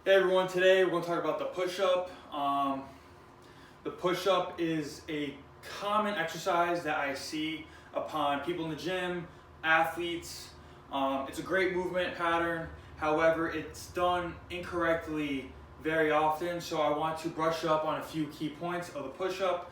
Hey everyone, today we're going to talk about the push-up. The push-up is a common exercise that I see upon people in the gym, athletes. It's a great movement pattern. However, it's done incorrectly very often, so I want to brush up on a few key points of the push-up,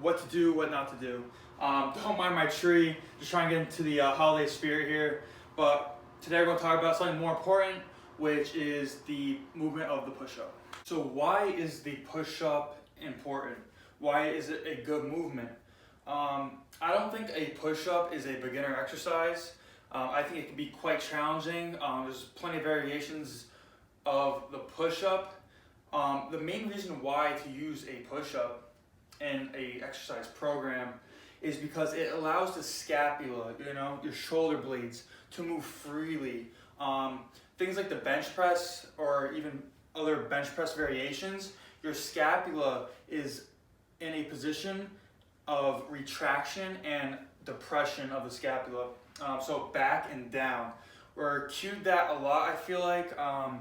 what to do, what not to do. Don't mind my tree, just trying to get into the holiday spirit here. But today we're going to talk about something more important, which is the movement of the push-up. So why is the push-up important? Why is it a good movement? I don't think a push-up is a beginner exercise. I think it can be quite challenging. There's plenty of variations of the push-up. The main reason why to use a push-up in a exercise program is because it allows the scapula, your shoulder blades, to move freely. Things like the bench press or even other bench press variations, your scapula is in a position of retraction and depression of the scapula. So back and down. We're cued that a lot, I feel like. I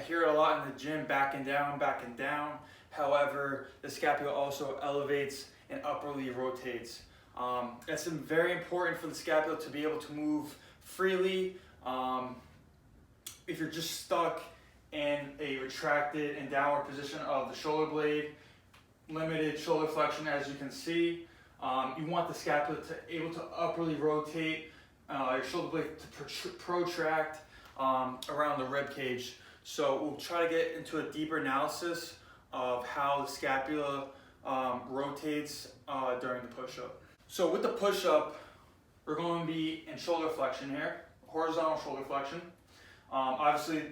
hear it a lot in the gym, back and down, back and down. However, the scapula also elevates and upwardly rotates. It's very important for the scapula to be able to move freely. If you're just stuck in a retracted and downward position of the shoulder blade, limited shoulder flexion as you can see, you want the scapula to able to upwardly rotate, your shoulder blade to protract around the rib cage. So we'll try to get into a deeper analysis of how the scapula rotates during the push-up. So with the push-up, we're going to be in shoulder flexion here, horizontal shoulder flexion. Obviously,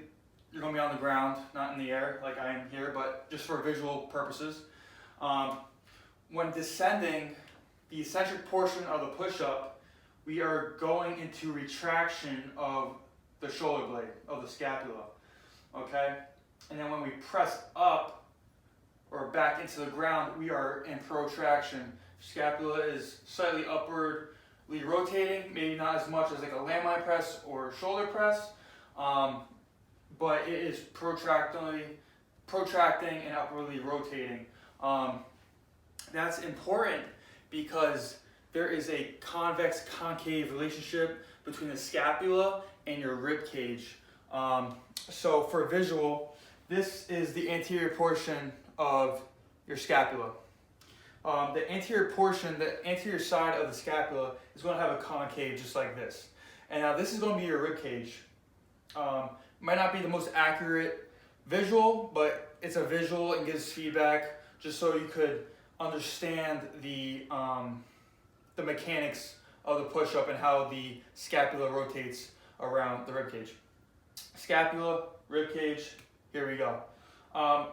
you're going to be on the ground, not in the air like I am here, but just for visual purposes. When descending, the eccentric portion of the push-up, we are going into retraction of the shoulder blade, of the scapula, okay? And then when we press up or back into the ground, we are in protraction. Scapula is slightly upwardly rotating, maybe not as much as like a landmine press or shoulder press, but it is protracting and upwardly rotating. That's important because there is a convex-concave relationship between the scapula and your rib cage. So for visual, this is the anterior portion of your scapula. The anterior portion, the anterior side of the scapula is going to have a concave just like this. And now this is going to be your rib cage. Might not be the most accurate visual, but it's a visual and gives feedback just so you could understand the mechanics of the push-up and how the scapula rotates around the rib cage. Scapula, rib cage, here we go.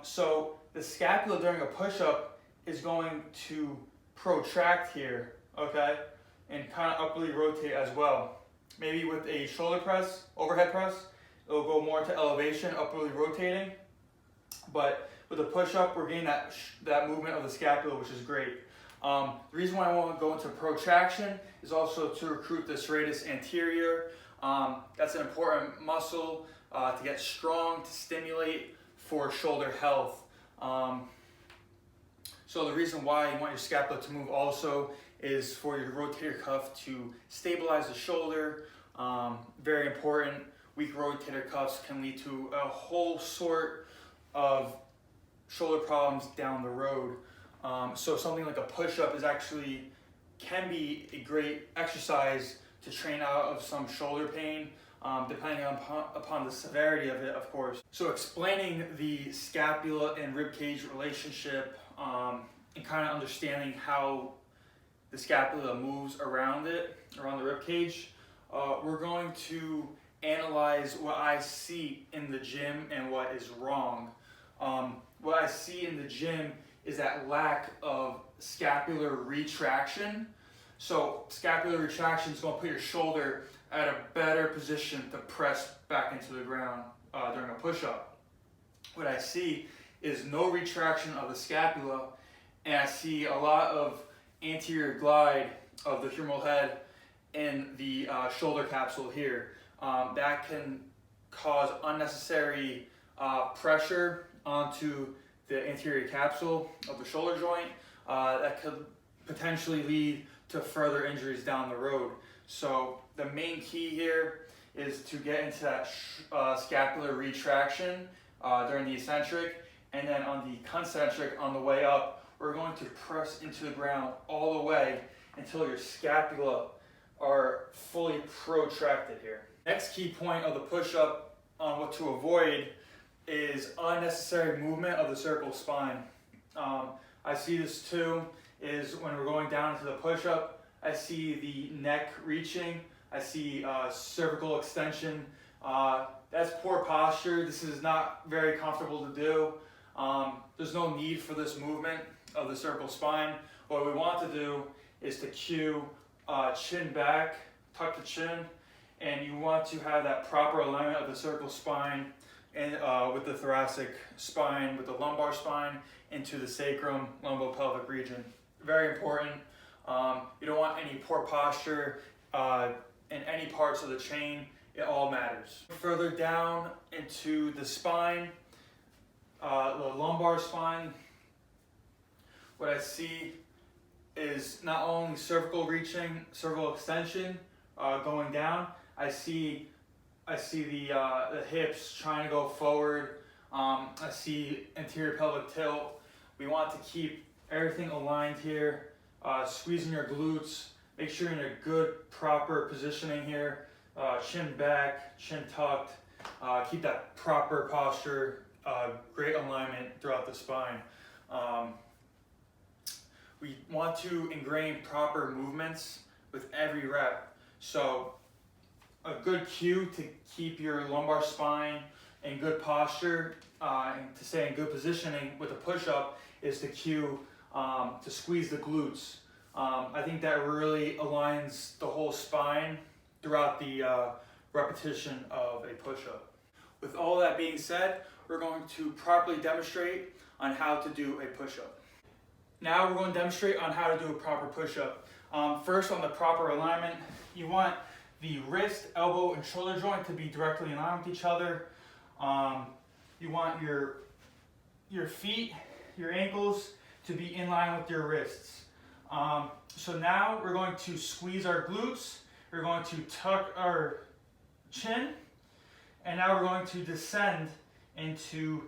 So the scapula during a push-up is going to protract here, okay, and kind of upwardly rotate as well. Maybe with a shoulder press, overhead press, it'll go more to elevation, upwardly rotating. But with a push-up, we're getting that movement of the scapula, which is great. The reason why I want to go into protraction is also to recruit the serratus anterior. That's an important muscle to get strong, to stimulate for shoulder health. So the reason why you want your scapula to move also is for your rotator cuff to stabilize the shoulder. Very important. Weak rotator cuffs can lead to a whole sort of shoulder problems down the road. So something like a push-up can be a great exercise to train out of some shoulder pain, depending upon the severity of it, of course. So explaining the scapula and ribcage relationship and kind of understanding how the scapula moves around the ribcage, we're going to analyze what I see in the gym and what is wrong. What I see in the gym is that lack of scapular retraction. So scapular retraction is going to put your shoulder at a better position to press back into the ground during a push-up. What I see is no retraction of the scapula, and I see a lot of anterior glide of the humeral head in the shoulder capsule here. That can cause unnecessary pressure onto the anterior capsule of the shoulder joint that could potentially lead to further injuries down the road. So the main key here is to get into that scapular retraction during the eccentric, and then on the concentric on the way up, we're going to press into the ground all the way until your scapula are fully protracted here. Next key point of the push-up on what to avoid is unnecessary movement of the cervical spine. I see this too, is when we're going down into the push-up, I see the neck reaching, I see cervical extension. That's poor posture. This is not very comfortable to do. There's no need for this movement of the cervical spine. What we want to do is to cue chin back, tuck the chin, and you want to have that proper alignment of the cervical spine and with the thoracic spine, with the lumbar spine, into the sacrum, lumbopelvic region. Very important. You don't want any poor posture in any parts of the chain. It all matters. Further down into the spine, the lumbar spine, what I see is not only cervical reaching, cervical extension going down. I see the hips trying to go forward. I see anterior pelvic tilt. We want to keep everything aligned here. Squeezing your glutes. Make sure you're in a good, proper positioning here. Chin back, chin tucked. Keep that proper posture. Great alignment throughout the spine. We want to ingrain proper movements with every rep. So a good cue to keep your lumbar spine in good posture and to stay in good positioning with a push-up is to cue to squeeze the glutes. I think that really aligns the whole spine throughout the repetition of a push-up. With all that being said, we're going to properly demonstrate on how to do a push-up. Now we're going to demonstrate on how to do a proper push-up. First, on the proper alignment, you want the wrist, elbow, and shoulder joint to be directly in line with each other. You want your feet, your ankles to be in line with your wrists. So now we're going to squeeze our glutes, we're going to tuck our chin, and now we're going to descend into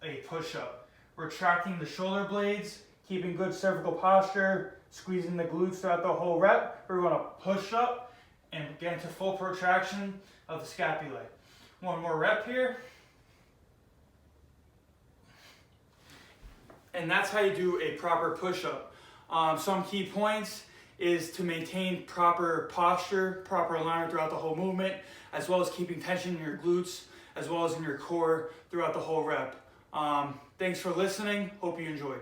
a push-up. Retracting the shoulder blades, keeping good cervical posture, squeezing the glutes throughout the whole rep. We're going to push up and get into full protraction of the scapulae. One more rep here. And that's how you do a proper push-up. Some key points is to maintain proper posture, proper alignment throughout the whole movement, as well as keeping tension in your glutes, as well as in your core throughout the whole rep. Thanks for listening. Hope you enjoyed.